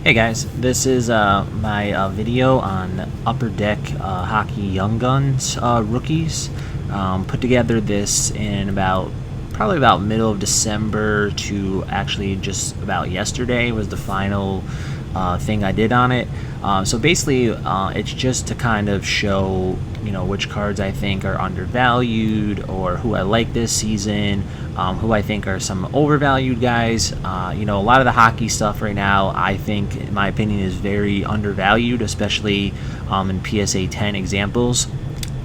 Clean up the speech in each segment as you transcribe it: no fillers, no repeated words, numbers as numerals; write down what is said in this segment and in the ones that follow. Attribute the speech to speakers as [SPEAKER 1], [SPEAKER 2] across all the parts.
[SPEAKER 1] Hey guys, this is my video on Upper Deck Hockey Young Guns rookies. Put together this in probably about middle of December to actually just about yesterday was the final thing I did on it. So basically, it's just to kind of show which cards I think are undervalued or who I like this season, who I think are some overvalued guys. A lot of the hockey stuff right now, I think, in my opinion, is very undervalued, especially in PSA 10 examples.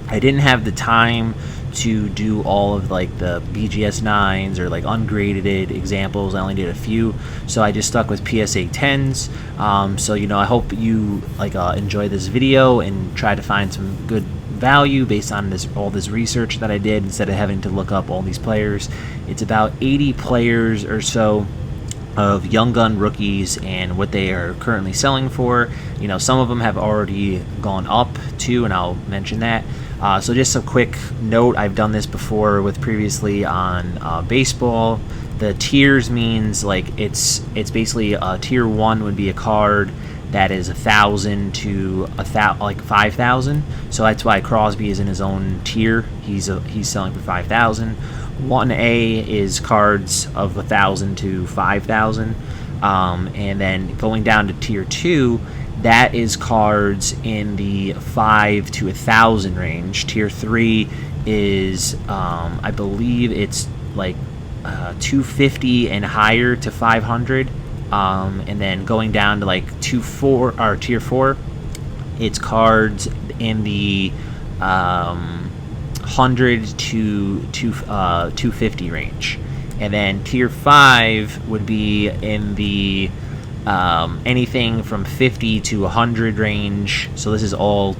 [SPEAKER 1] I didn't have the time to do all of like the BGS 9s or like ungraded examples. I only did a few, so I just stuck with PSA 10s. So I hope you enjoy this video and try to find some good value based on all this research that I did instead of having to look up all these players. It's about 80 players or so of Young Gun rookies and what they are currently selling for. Some of them have already gone up too, and I'll mention that. So just a quick note, I've done this before with previously on baseball. The tiers means it's basically tier 1 would be a card that is 1,000 to 5,000. So that's why Crosby is in his own tier. He's selling for 5,000. 1A is cards of 1,000 to 5,000, and then going down to tier 2, that is cards in the 5 to 1,000 range. Tier 3 is I believe it's 250 and higher to 500. And then going down to tier 4, it's cards in the 100 to 250 range. And then tier 5 would be in the anything from 50 to 100 range. So this is all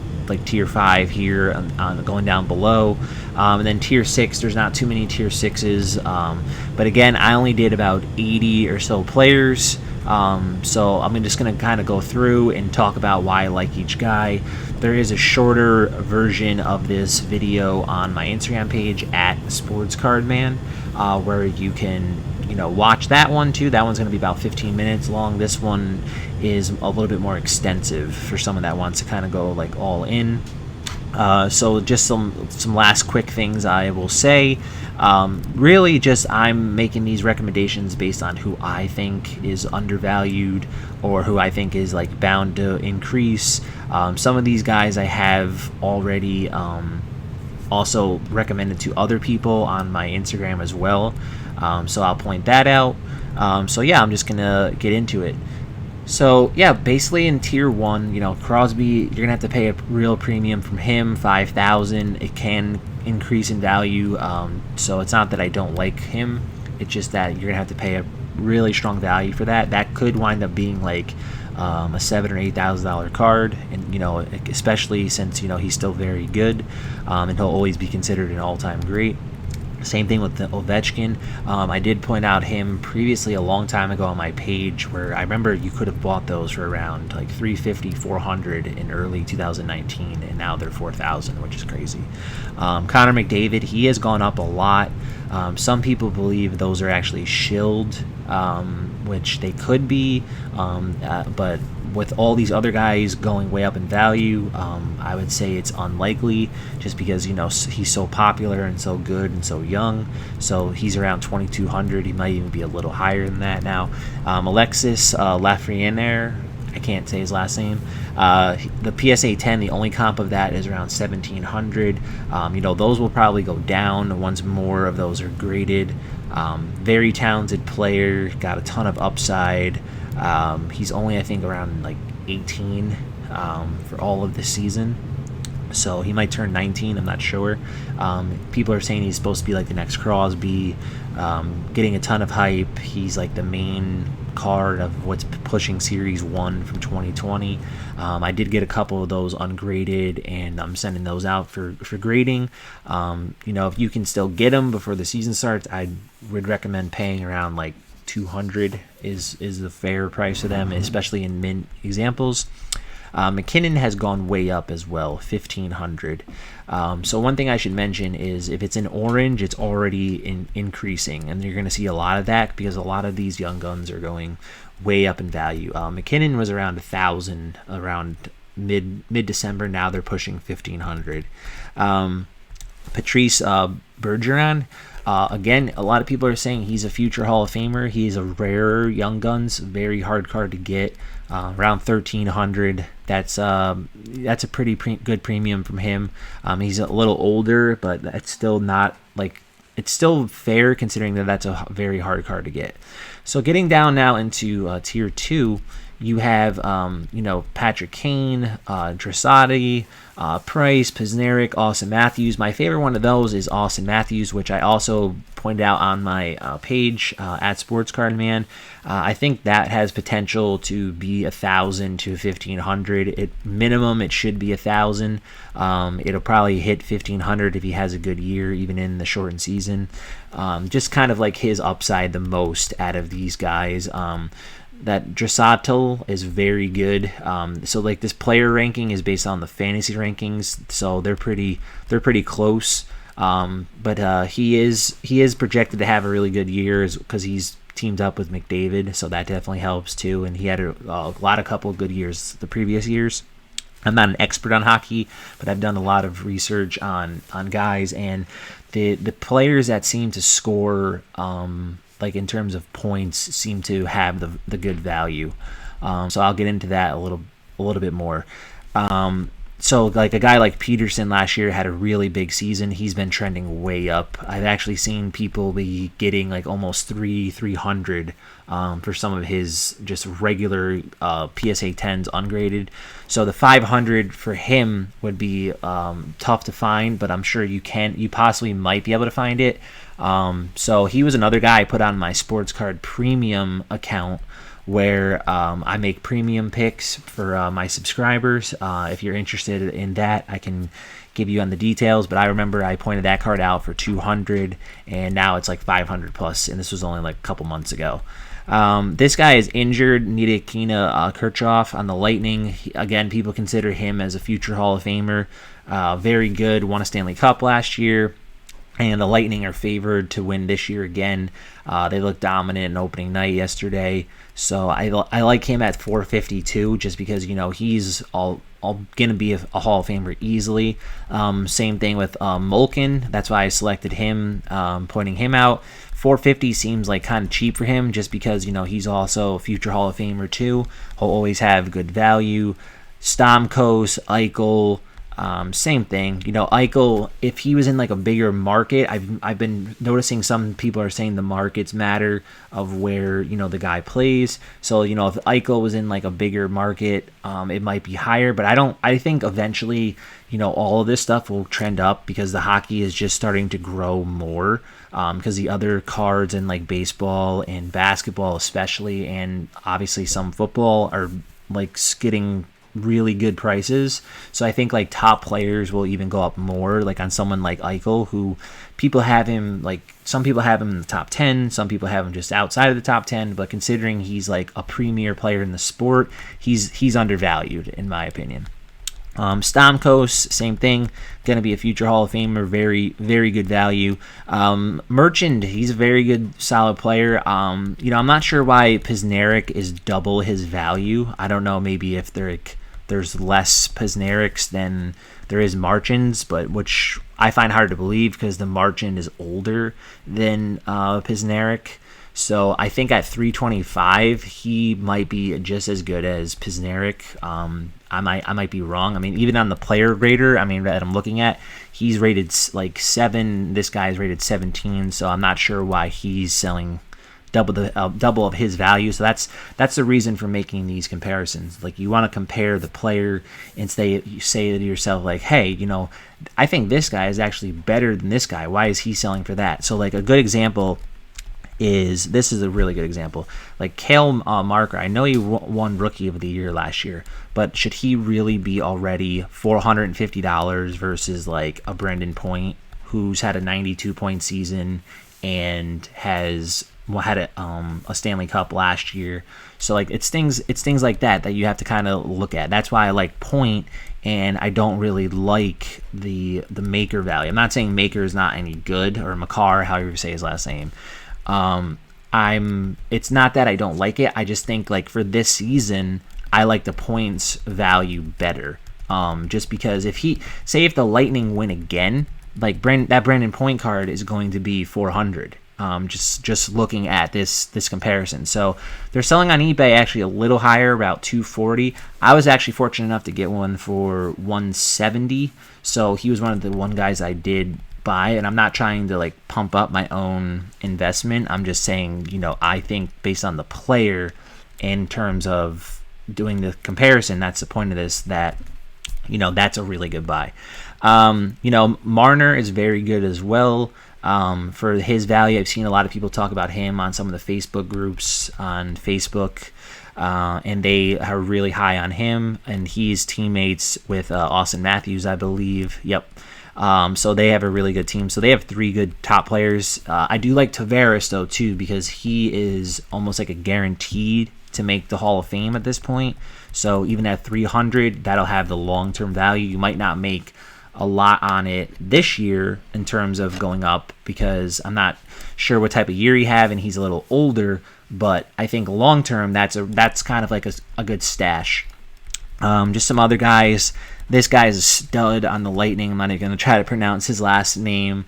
[SPEAKER 1] tier 5 here on going down below. And then tier 6, there's not too many tier 6s, but again, I only did about 80 or so players. So I'm just going to kind of go through and talk about why I like each guy. There is a shorter version of this video on my Instagram page at SportsCardMan, where you can watch that one too. That one's going to be about 15 minutes long. This one is a little bit more extensive for someone that wants to kind of go all in. So just some last quick things I will say. Really just I'm making these recommendations based on who I think is undervalued or who I think is bound to increase. Some of these guys I have already also recommended to other people on my Instagram as well. So I'll point that out. So yeah, I'm just gonna get into it. So yeah, basically in tier 1, Crosby, you're gonna have to pay a real premium from him, 5,000. It can increase in value. So it's not that I don't like him. It's just that you're gonna have to pay a really strong value for that. That could wind up being a $7,000 or $8,000 card, and especially since he's still very good, and he'll always be considered an all-time great. Same thing with the Ovechkin. I did point out him previously a long time ago on my page, where I remember you could have bought those for around $350, $400 in early 2019, and now they're $4,000, which is crazy. Connor McDavid, he has gone up a lot. Some people believe those are actually shilled, which they could be, but with all these other guys going way up in value, I would say it's unlikely, just because he's so popular and so good and so young. So he's around 2,200. He might even be a little higher than that now. Alexis Lafreniere, I can't say his last name. The PSA 10, the only comp of that is around 1,700. Those will probably go down once more of those are graded. Very talented player, got a ton of upside. He's only, I think, around 18 for all of the season. So he might turn 19, I'm not sure. People are saying he's supposed to be the next Crosby, getting a ton of hype. He's the main card of what's pushing Series 1 from 2020. I did get a couple of those ungraded, and I'm sending those out for grading. If you can still get them before the season starts, I would recommend paying around $200 is the fair price for them, especially in mint examples. McKinnon has gone way up as well, 1,500. So one thing I should mention is if it's in orange, it's already increasing, and you're going to see a lot of that because a lot of these young guns are going way up in value. McKinnon was around 1,000 around mid-December. Now they're pushing 1,500. Patrice Bergeron, again, a lot of people are saying he's a future Hall of Famer. He's a rare young guns, very hard card to get, around 1,300. That's a pretty good premium from him. He's a little older, but that's still not like, it's still fair considering that that's a very hard card to get. So getting down now into tier 2, you have, Patrick Kane, Dressati, Price, Pisnaric, Austin Matthews. My favorite one of those is Austin Matthews, which I also pointed out on my page at SportsCardMan. I think that has potential to be 1,000 to 1,500. At minimum, it should be 1,000. It'll probably hit 1,500 if he has a good year, even in the shortened season. Just kind of like his upside the most out of these guys. That Dressati is very good. So like this player ranking is based on the fantasy rankings, so they're pretty close. But he is projected to have a really good year because he's teamed up with McDavid, so that definitely helps too. And he had a couple of good years the previous years. I'm not an expert on hockey, but I've done a lot of research on guys, and the players that seem to score like in terms of points seem to have the good value. So I'll get into that a little bit more. So like a guy like Peterson last year had a really big season. He's been trending way up. I've actually seen people be getting like almost 300 for some of his just regular PSA 10s ungraded. So the 500 for him would be tough to find, but I'm sure you possibly might be able to find it. So he was another guy I put on my Sports Card Premium account, where I make premium picks for my subscribers. If you're interested in that, I can give you on the details, but I remember I pointed that card out for 200, and now it's like 500 plus, and this was only like a couple months ago. This guy is injured, Nidikina Kirchhoff on the Lightning. Again, people consider him as a future Hall of Famer. Very good, won a Stanley Cup last year. And the Lightning are favored to win this year again. They looked dominant in opening night yesterday. So I like him at 452 just because, he's all going to be a Hall of Famer easily. Same thing with Malkin. That's why I selected him, pointing him out. 450 seems like kind of cheap for him just because, he's also a future Hall of Famer too. He'll always have good value. Stamkos, Eichel, same thing. Eichel, if he was in like a bigger market, I've been noticing some people are saying the markets matter of where, the guy plays. So, if Eichel was in like a bigger market, it might be higher, but I think eventually, all of this stuff will trend up because the hockey is just starting to grow more, because the other cards in like baseball and basketball especially, and obviously some football are like getting really good prices. So I think like top players will even go up more, like on someone like Eichel, who people have him, like some people have him in the top 10, some people have him just outside of the top 10, but considering he's like a premier player in the sport, he's undervalued in my opinion. Stamkos, same thing, going to be a future Hall of Famer, very, very good value. Merchant, he's a very good, solid player. I'm not sure why Pisnaric is double his value. I don't know, maybe if there's less Pisnarics than there is Marchants, but which I find hard to believe because the Marchant is older than Pisnaric. So I think at 325, he might be just as good as Pisnaric. I might be wrong. I mean, even on the player grader, that I'm looking at, he's rated like 7. This guy's rated 17. So I'm not sure why he's selling double of his value. So that's the reason for making these comparisons. Like, you want to compare the player and you say to yourself, like, hey, I think this guy is actually better than this guy. Why is he selling for that? So like a good example this is a really good example. Like Cale Marker, I know he won Rookie of the Year last year, but should he really be already $450 versus like a Brendan Point, who's had a 92-point season and has had a Stanley Cup last year. So like it's things like that you have to kind of look at. That's why I like Point, and I don't really like the Maker value. I'm not saying Maker is not any good, or Makar, however you say his last name. It's not that I don't like it. I just think like for this season, I like the Points value better. Just because if the Lightning win again, like that Brandon Point card is going to be 400. Just looking at this comparison. So they're selling on eBay actually a little higher, about 240. I was actually fortunate enough to get one for 170. So he was one of the guys I did buy, and I'm not trying to like pump up my own investment. I'm just saying, I think based on the player in terms of doing the comparison, that's the point of this, that that's a really good buy. Marner is very good as well. For his value, I've seen a lot of people talk about him on some of the Facebook groups on Facebook, and they are really high on him, and he's teammates with Austin Matthews, I believe. Yep. So they have a really good team. So they have 3 good top players. I do like Tavares, though, too, because he is almost like a guaranteed to make the Hall of Fame at this point. So even at 300, that'll have the long-term value. You might not make a lot on it this year in terms of going up, because I'm not sure what type of year he have, and he's a little older, but I think long term that's kind of like a good stash. Just some other guys. This guy is a stud on the Lightning. I'm not even going to try to pronounce his last name.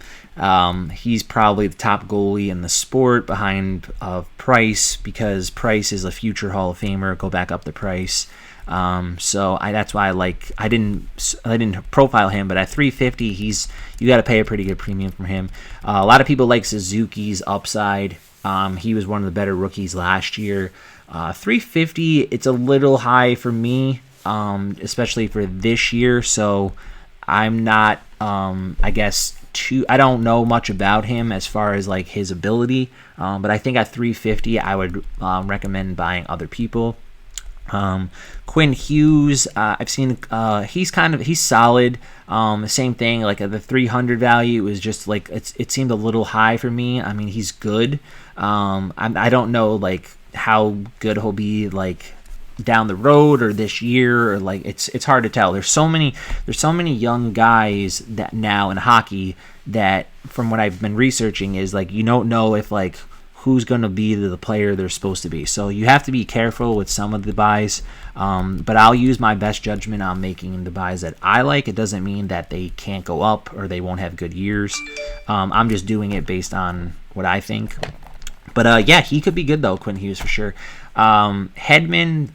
[SPEAKER 1] He's probably the top goalie in the sport behind Price, because Price is a future Hall of Famer. Go back up the Price. So that's why I didn't profile him, but at 350, you got to pay a pretty good premium from him. A lot of people like Suzuki's upside. He was one of the better rookies last year. 350, it's a little high for me, especially for this year. So I'm not, I don't know much about him as far as like his ability. But I think at 350, I would recommend buying other people. Quinn Hughes, I've seen he's solid. Same thing, like the 300 value was just like it seemed a little high for me. I mean, he's good. I don't know like how good he'll be like down the road or this year, or like it's hard to tell. There's so many young guys that now in hockey that, from what I've been researching, is like you don't know if like who's going to be the player they're supposed to be. So you have to be careful with some of the buys. But I'll use my best judgment on making the buys that I like. It doesn't mean that they can't go up or they won't have good years. I'm just doing it based on what I think. But yeah, he could be good though, Quinn Hughes for sure. Hedman,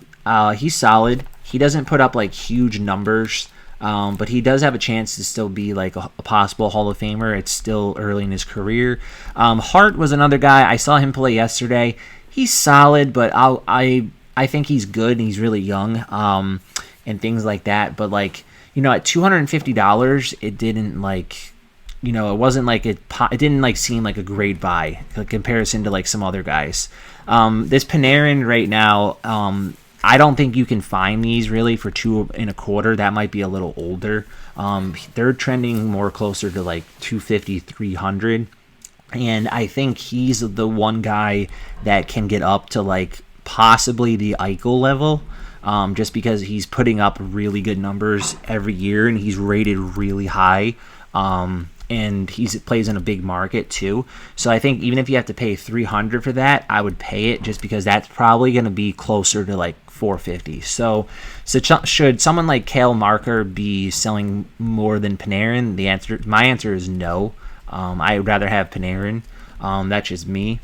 [SPEAKER 1] he's solid. He doesn't put up like huge numbers. But he does have a chance to still be like a possible Hall of Famer. It's still early in his career. Hart was another guy. I saw him play yesterday. He's solid, but I think he's good and he's really young, and things like that. But like, at $250, it didn't like, it wasn't like it didn't like seem like a great buy in comparison to like some other guys. This Panarin right now, I don't think you can find these really for $2.25. That might be a little older. They're trending more closer to like 250, 300. And I think he's the one guy that can get up to like possibly the Eichel level, just because he's putting up really good numbers every year and he's rated really high. And he plays in a big market too. So I think even if you have to pay $300 for that, I would pay it, just because that's probably going to be closer to like $450. So should someone like Cale Marker be selling more than Panarin? My answer is no. I would rather have Panarin. That's just me.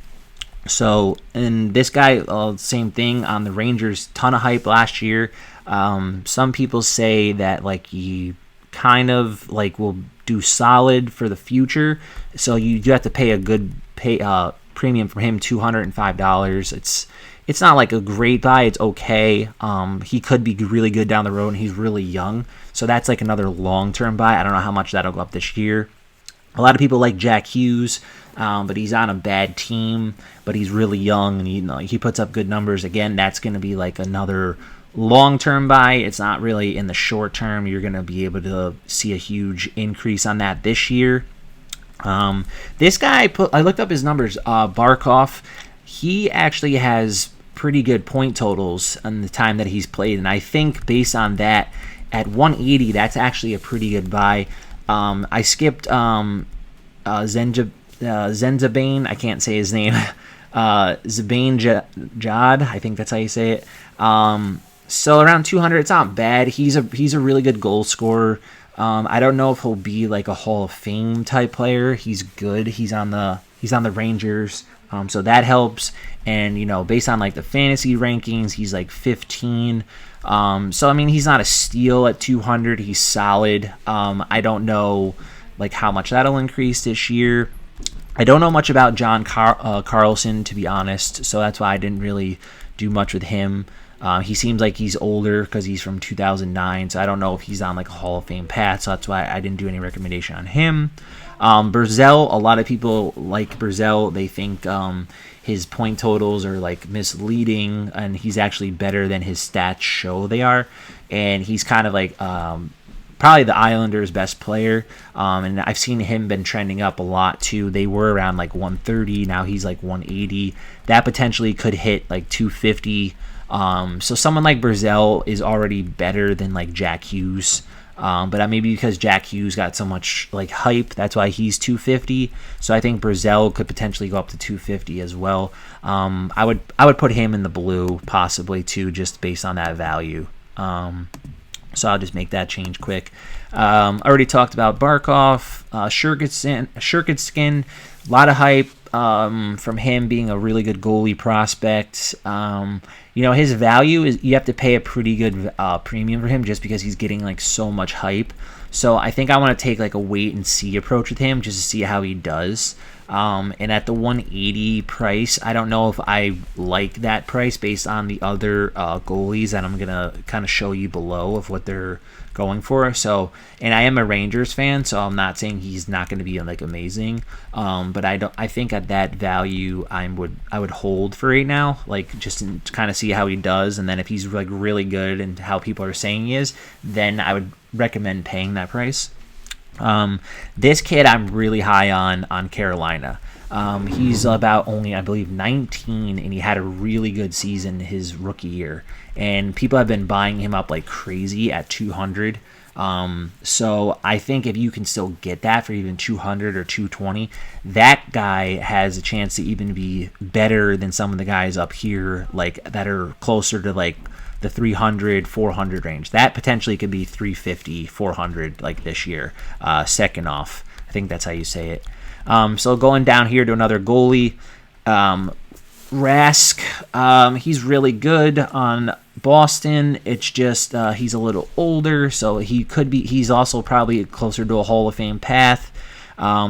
[SPEAKER 1] So, and this guy, same thing on the Rangers. Ton of hype last year. Some people say that like he kind of like will do solid for the future, so you do have to pay a good premium for him, $205. It's not like a great buy. It's okay. He could be really good down the road, and he's really young, so that's like another long-term buy. I don't know how much that'll go up this year. A lot of people like Jack Hughes, but he's on a bad team, but he's really young, and he puts up good numbers. Again, that's going to be like another long-term buy. It's not really in the short term. You're going to be able to see a huge increase on that this year. This guy, I looked up his numbers. Barkov, he actually has pretty good point totals on the time that he's played, and I think based on that, at 180, that's actually a pretty good buy. I skipped Zenzabane. I can't say his name. Zabane Jad, I think that's how you say it. So around 200, it's not bad. He's a really good goal scorer. I don't know if he'll be like a Hall of Fame type player. He's good. He's on the Rangers, so that helps. And based on like the fantasy rankings, he's like 15. So I mean, he's not a steal at 200. He's solid. I don't know like how much that'll increase this year. I don't know much about John Carlson, to be honest, so that's why I didn't really do much with him. He seems like he's older because he's from 2009, so I don't know if he's on like a Hall of Fame path, so that's why I didn't do any recommendation on him. Berzel, a lot of people like Berzel. They think his point totals are like misleading, and he's actually better than his stats show they are, and he's kind of like probably the Islanders' best player, and I've seen him been trending up a lot too. They were around like 130, now he's like 180. That potentially could hit like 250. So someone like Berzel is already better than like Jack Hughes, but maybe because Jack Hughes got so much like hype, that's why he's 250. So I think Berzel could potentially go up to 250 as well. I would put him in the blue possibly too, just based on that value. So I'll just make that change quick. I already talked about Barkov, Shurkitskin, a lot of hype from him being a really good goalie prospect. His value is you have to pay a pretty good premium for him just because he's getting like so much hype. So I think I want to take like a wait and see approach with him just to see how he does. And at the 180 price, I don't know if I like that price based on the other goalies that I'm gonna kind of show you below of what they're going for. So, and I am a Rangers fan, so I'm not saying he's not going to be like amazing. But I think at that value, I would hold for right now, like just to kind of see how he does, and then if he's like really good and how people are saying he is, then I would recommend paying that price. This kid I'm really high on Carolina. He's about only, I believe, 19, and he had a really good season his rookie year. And people have been buying him up like crazy at 200. So I think if you can still get that for even 200 or 220, that guy has a chance to even be better than some of the guys up here, like that are closer to like the 300, 400 range. That potentially could be 350, 400 like this year. Second off, I think that's how you say it. So going down here to another goalie, Rask. He's really good on Boston. It's just he's a little older, so he's also probably closer to a Hall of Fame path.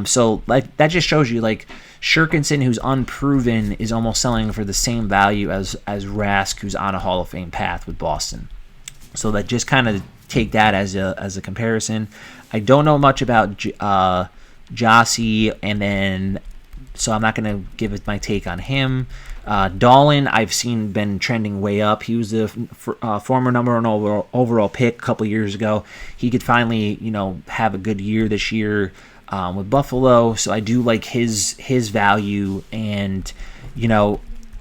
[SPEAKER 1] So like that just shows you like Shurkinson, who's unproven, is almost selling for the same value as Rask, who's on a Hall of Fame path with Boston. So that just kind of take that as a comparison. I don't know much about Jossie, and then so I'm not going to give it my take on him. Dahlin, I've seen been trending way up. He was the former number one overall pick a couple years ago. He could finally, have a good year this year with Buffalo. So I do like his value, and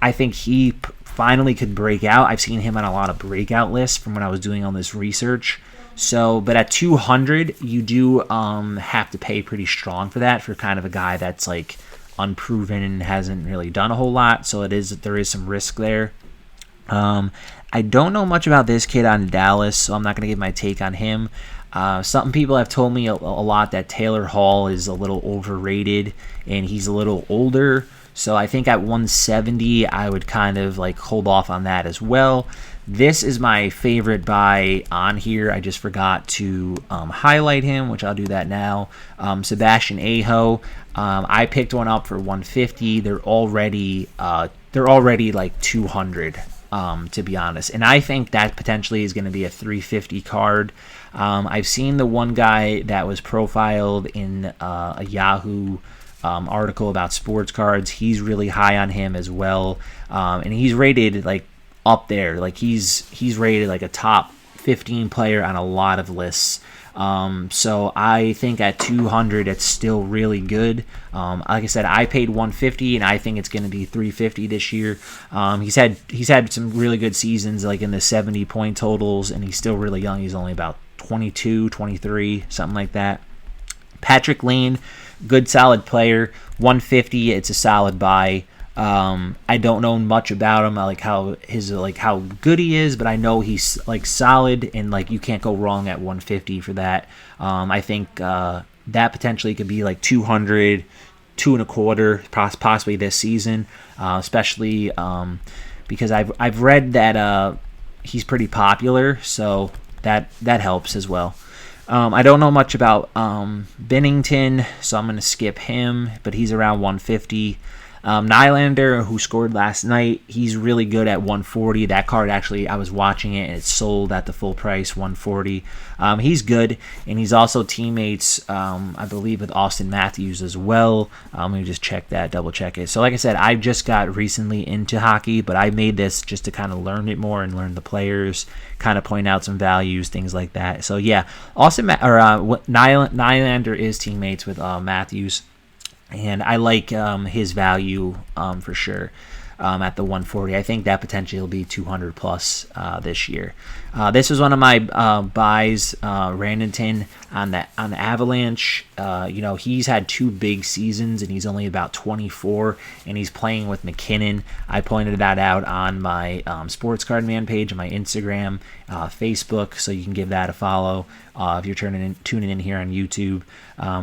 [SPEAKER 1] I think he finally could break out. I've seen him on a lot of breakout lists from when I was doing all this research. So, but at 200, you do have to pay pretty strong for that, for kind of a guy that's like unproven and hasn't really done a whole lot. So there is some risk there. I don't know much about this kid on Dallas, so I'm not going to give my take on him. Some people have told me a lot that Taylor Hall is a little overrated and he's a little older. So I think at 170, I would kind of like hold off on that as well. This is my favorite buy on here. I just forgot to highlight him, which I'll do that now. Sebastian Aho. I picked one up for 150. They're already like 200, to be honest. And I think that potentially is going to be a 350 card. I've seen the one guy that was profiled in a Yahoo article about sports cards. He's really high on him as well, and he's rated like up there. Like he's rated like a top 15 player on a lot of lists. So I think at 200, it's still really good. Like I said, I paid 150, and I think it's going to be 350 this year. He's had some really good seasons, like in the 70 point totals, and he's still really young. He's only about 22, 23, something like that. Patrick Lane, good solid player. 150, it's a solid buy. I don't know much about him. I like how good he is, but I know he's like solid, and like you can't go wrong at 150 for that. I think that potentially could be like 200, 2.25, possibly this season, especially because I've read that he's pretty popular, so that helps as well. I don't know much about Binnington, so I'm going to skip him, but he's around 150. Nylander, who scored last night, he's really good at 140. That card, actually, I was watching it, and it sold at the full price, 140. He's good, and he's also teammates, I believe, with Austin Matthews as well. Let me just double check it. So like I said, I just got recently into hockey, but I made this just to kind of learn it more and learn the players, kind of point out some values, things like that. So yeah, Nylander is teammates with Matthews. And I like his value for sure at the 140. I think that potentially will be 200 plus this year. This was one of my buys, Randington on the Avalanche. He's had 2 big seasons, and he's only about 24, and he's playing with McKinnon. I pointed that out on my Sports Card Man page on my Instagram, Facebook, so you can give that a follow if you're tuning in here on YouTube.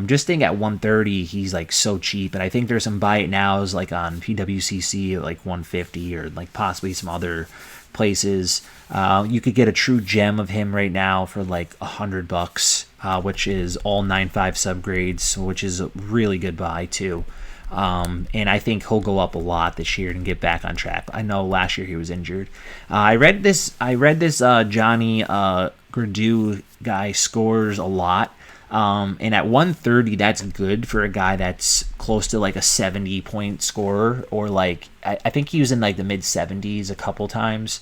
[SPEAKER 1] Just think at 130, he's like so cheap, and I think there's some buy it nows like on PWCC at like 150 or like possibly some other places. You could get a true gem of him right now for like $100, which is all 9.5 subgrades, which is a really good buy too. And I think he'll go up a lot this year and get back on track. I know last year he was injured. I read this Johnny Gradue guy scores a lot. And at 130, that's good for a guy that's close to like a 70-point scorer, or like I think he was in like the mid 70s a couple times,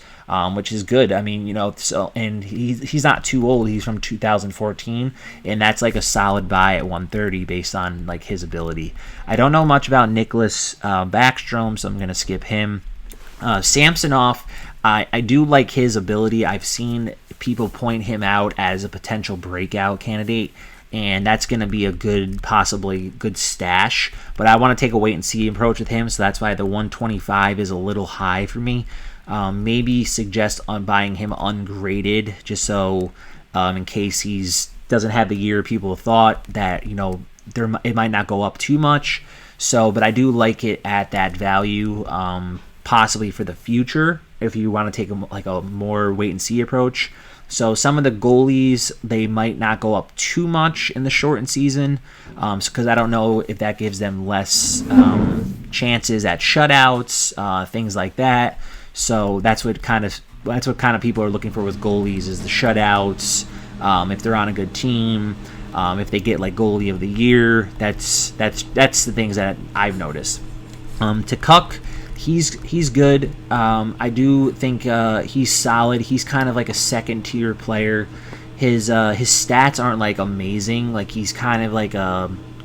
[SPEAKER 1] which is good. I mean, so, and he's not too old. He's from 2014, and that's like a solid buy at 130 based on like his ability. I don't know much about Nicholas Backstrom, so I'm gonna skip him. Samsonov, I do like his ability. I've seen people point him out as a potential breakout candidate, and that's going to be a possibly good stash. But I want to take a wait-and-see approach with him, so that's why the 125 is a little high for me. Maybe suggest on buying him ungraded, just so in case he's doesn't have the year people thought that, it might not go up too much. So, but I do like it at that value, possibly for the future, if you want to take a more wait-and-see approach. So some of the goalies, they might not go up too much in the shortened season, because I don't know if that gives them less chances at shutouts, things like that. So that's what kind of people are looking for with goalies, is the shutouts. If they're on a good team, if they get like goalie of the year, that's the things that I've noticed. To Cuck, he's good. I do think he's solid. He's kind of like a second tier player. His stats aren't like amazing. Like he's kind of like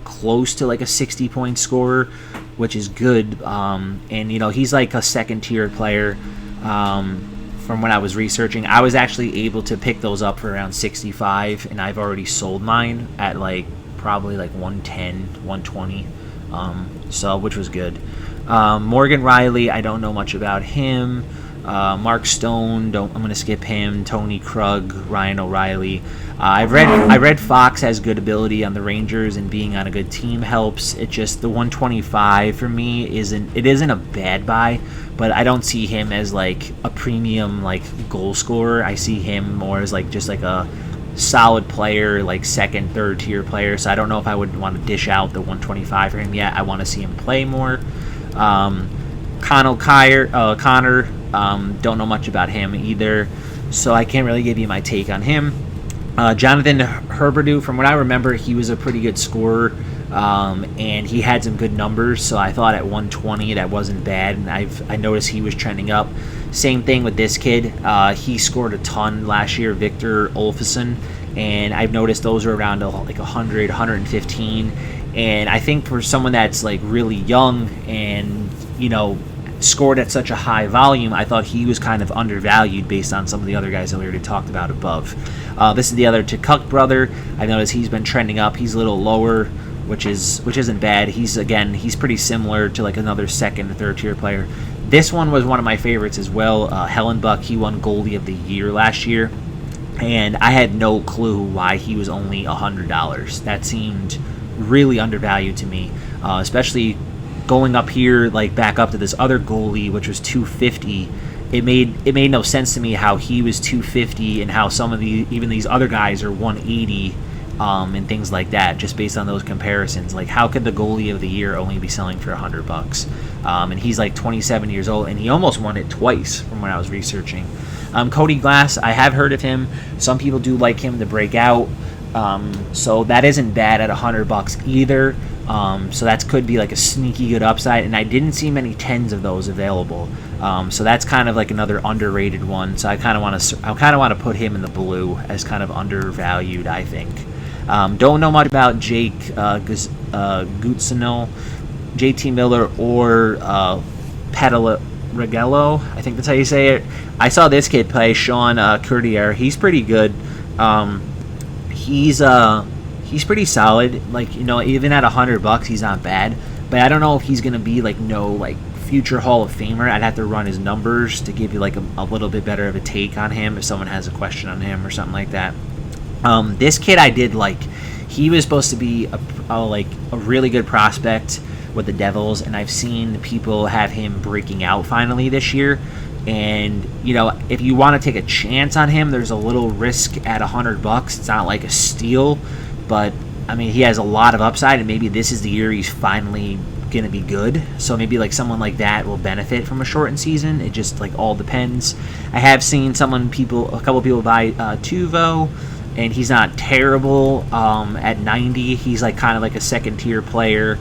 [SPEAKER 1] close to like a 60-point scorer, which is good. And he's like a second tier player. From when I was researching, I was actually able to pick those up for around 65, and I've already sold mine at like probably like 110, 120. So which was good. Morgan Riley, I don't know much about him. Mark Stone, I'm going to skip him. Tony Krug, Ryan O'Reilly. I read Fox has good ability on the Rangers, and being on a good team helps. It just the 125 for me isn't a bad buy, but I don't see him as like a premium like goal scorer. I see him more as like just like a solid player, like second, third tier player. So I don't know if I would want to dish out the 125 for him yet. I want to see him play more. Connor, don't know much about him either, so I can't really give you my take on him. Jonathan Huberdeau, from what I remember, he was a pretty good scorer, and he had some good numbers, so I thought at 120 that wasn't bad, and I noticed he was trending up. Same thing with this kid. He scored a ton last year, Victor Olofsson, and I've noticed those are around like 100, 115. And I think for someone that's like really young and scored at such a high volume, I thought he was kind of undervalued based on some of the other guys that we already talked about above. This is the other Tukuk brother. I noticed he's been trending up. He's a little lower, which isn't bad. He's pretty similar to like another second or third tier player. This one was one of my favorites as well. Hellenbuck, he won goalie of the year last year, and I had no clue why he was only $100. That seemed really undervalued to me, especially going up here, like back up to this other goalie, which was $250. It made no sense to me how he was $250 and how some of even these other guys are $180, and things like that. Just based on those comparisons, like how could the goalie of the year only be selling for $100? And he's like 27 years old, and he almost won it twice from when I was researching. Cody Glass, I have heard of him. Some people do like him to break out. So that isn't bad at $100 either. So that could be like a sneaky good upside, and I didn't see many 10s of those available. So that's kind of like another underrated one. So I kind of want to put him in the blue as kind of undervalued, I think. Don't know much about Jake Gutsinel, JT Miller, or Regello. I think that's how you say it. I saw this kid play, Sean Courtier. He's pretty good. He's pretty solid. Like, even at $100, he's not bad. But I don't know if he's gonna be like future Hall of Famer. I'd have to run his numbers to give you like a little bit better of a take on him if someone has a question on him or something like that. This kid I did like. He was supposed to be a really good prospect with the Devils, and I've seen people have him breaking out finally this year. And if you want to take a chance on him, there's a little risk at $100. It's not like a steal, but I mean, he has a lot of upside, and maybe this is the year he's finally gonna be good. So maybe like someone like that will benefit from a shortened season. It just like all depends. I have seen a couple people buy Tuvo, and he's not terrible. At 90, he's like kind of like a second tier player.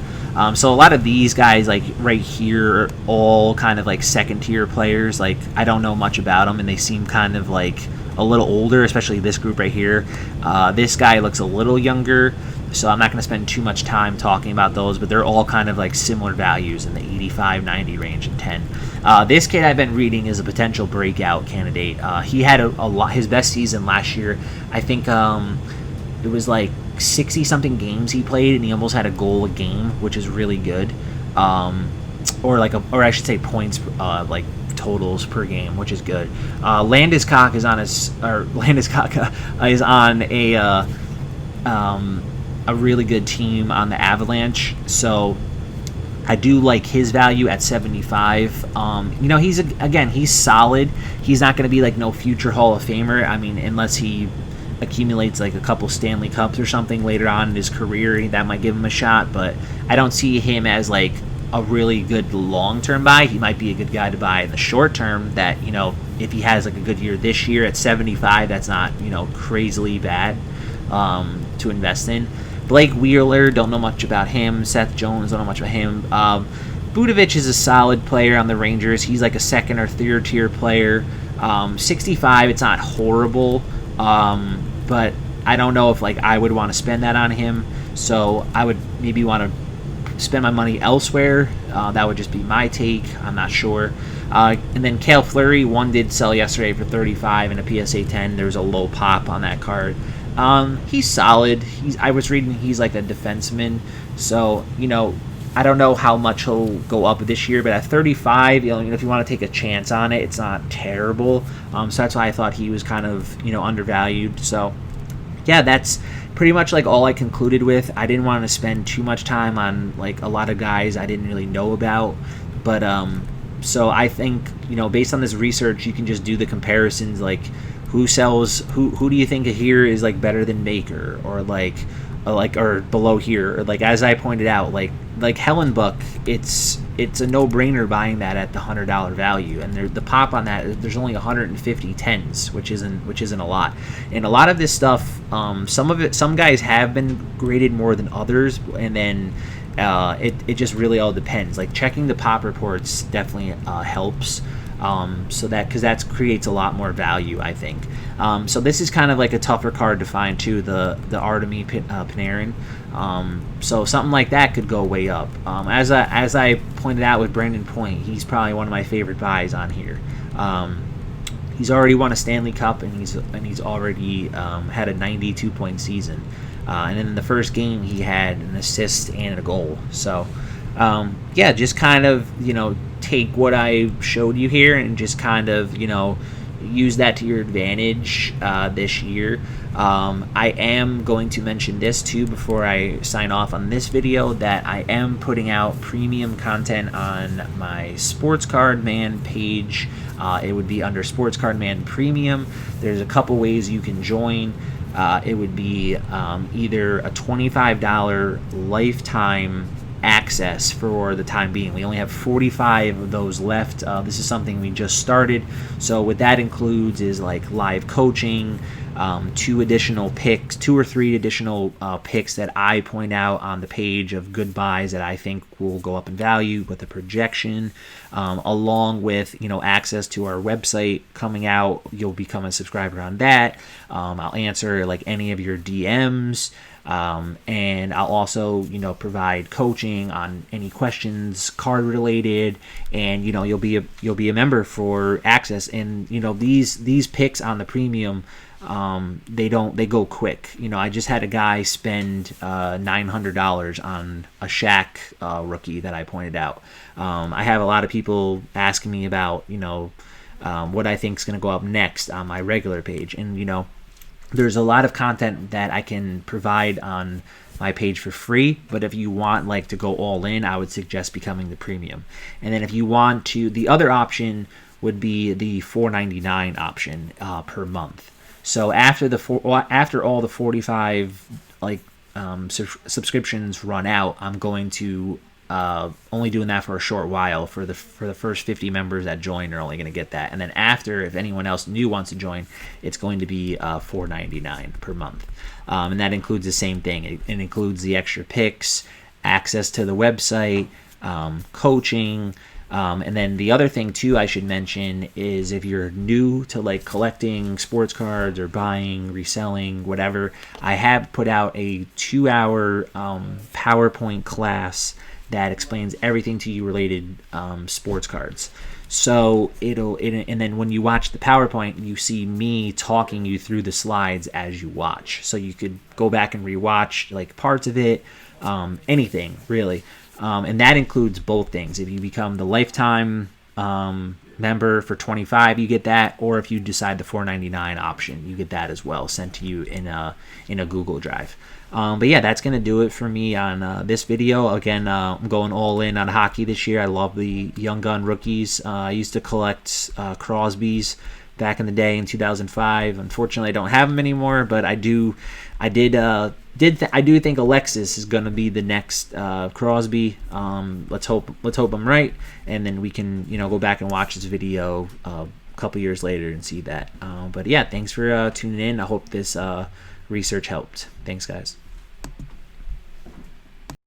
[SPEAKER 1] So a lot of these guys, like right here, are all kind of like second tier players. Like I don't know much about them, and they seem kind of like a little older, especially this group right here. This guy looks a little younger, so I'm not going to spend too much time talking about those, but they're all kind of like similar values in the 85, 90 range and 10. This kid I've been reading is a potential breakout candidate. He had a lot, his best season last year. I think it was like 60-something games he played, and he almost had a goal a game, which is really good. Or I should say points, like totals per game, which is good. Landeskog is on a really good team on the Avalanche, so I do like his value at 75. He's solid. He's not going to be like no future Hall of Famer. I mean, unless he accumulates like a couple Stanley Cups or something later on in his career, that might give him a shot, but I don't see him as like a really good long-term buy. He might be a good guy to buy in the short term, that if he has like a good year this year at 75, that's not crazily bad to invest in. Blake Wheeler, don't know much about him. Seth Jones, don't know much about him. Budovich is a solid player on the Rangers. He's like a second or third tier player. 65, it's not horrible, but I don't know if like I would want to spend that on him. So I would maybe want to spend my money elsewhere. That would just be my take. I'm not sure. And then Cale Fleury, one did sell yesterday for 35 in a PSA 10. There's a low pop on that card. He's solid. I was reading he's like a defenseman, so I don't know how much he'll go up this year, but at 35, if you want to take a chance on it, it's not terrible. So that's why I thought he was kind of undervalued. So yeah, that's pretty much like all I concluded with. I didn't want to spend too much time on like a lot of guys I didn't really know about, but so I think based on this research, you can just do the comparisons, like who sells, who do you think here is like better than Baker, or or below here, or like as I pointed out, like Hellenbuck, it's a no-brainer buying that at the $100 value, and the pop on that, there's only 150 10s, which isn't a lot. And a lot of this stuff, some guys have been graded more than others, and then it just really all depends. Like checking the pop reports definitely helps. So that, because that creates a lot more value, I think. So this is kind of like a tougher card to find too, the Artemi Panarin. So something like that could go way up. As I pointed out with Brandon Point, he's probably one of my favorite buys on here. He's already won a Stanley Cup, and he's already had a 92-point season. And in the first game, he had an assist and a goal. So, yeah, just kind of, take what I showed you here and just kind of, use that to your advantage this year. I am going to mention this too before I sign off on this video, that I am putting out premium content on my Sports Card Man page. It would be under Sports Card Man Premium. There's a couple ways you can join. It would be either a $25 lifetime access for the time being. We only have 45 of those left. This is something we just started. So what that includes is like live coaching, 2 or 3 additional picks that I point out on the page of good buys that I think will go up in value with a projection, along with access to our website coming out. You'll become a subscriber on that. I'll answer like any of your DMs. And I'll also, provide coaching on any questions card related, and you'll be a member for access. And these picks on the premium, they go quick. I just had a guy spend $900 on a Shaq rookie that I pointed out. I have a lot of people asking me about what I think is going to go up next on my regular page, and there's a lot of content that I can provide on my page for free, but if you want to go all in, I would suggest becoming the premium. And then if you want to, the other option would be the $4.99 option per month. So after all the 45 subscriptions run out, I'm going to only doing that for a short while. For the first 50 members that join are only going to get that, and then after, if anyone else new wants to join, it's going to be $4.99 per month, and that includes the same thing. It includes the extra picks, access to the website, coaching, and then the other thing too I should mention is if you're new to collecting sports cards or buying, reselling, whatever, I have put out a 2-hour PowerPoint class that explains everything to you related sports cards. So and then when you watch the PowerPoint, you see me talking you through the slides as you watch. So you could go back and rewatch parts of it, anything really. And that includes both things. If you become the lifetime member for $25, you get that, or if you decide the $4.99 option, you get that as well, sent to you in a Google Drive. But yeah, that's going to do it for me on this video. Again, I'm going all in on hockey this year. I love the Young Gun rookies. I used to collect Crosby's back in the day in 2005. Unfortunately, I don't have them anymore, but I do think Alexis is going to be the next Crosby. Let's hope I'm right, and then we can go back and watch this video a couple years later and see that. But yeah, thanks for tuning in. I hope this research helped. Thanks, guys.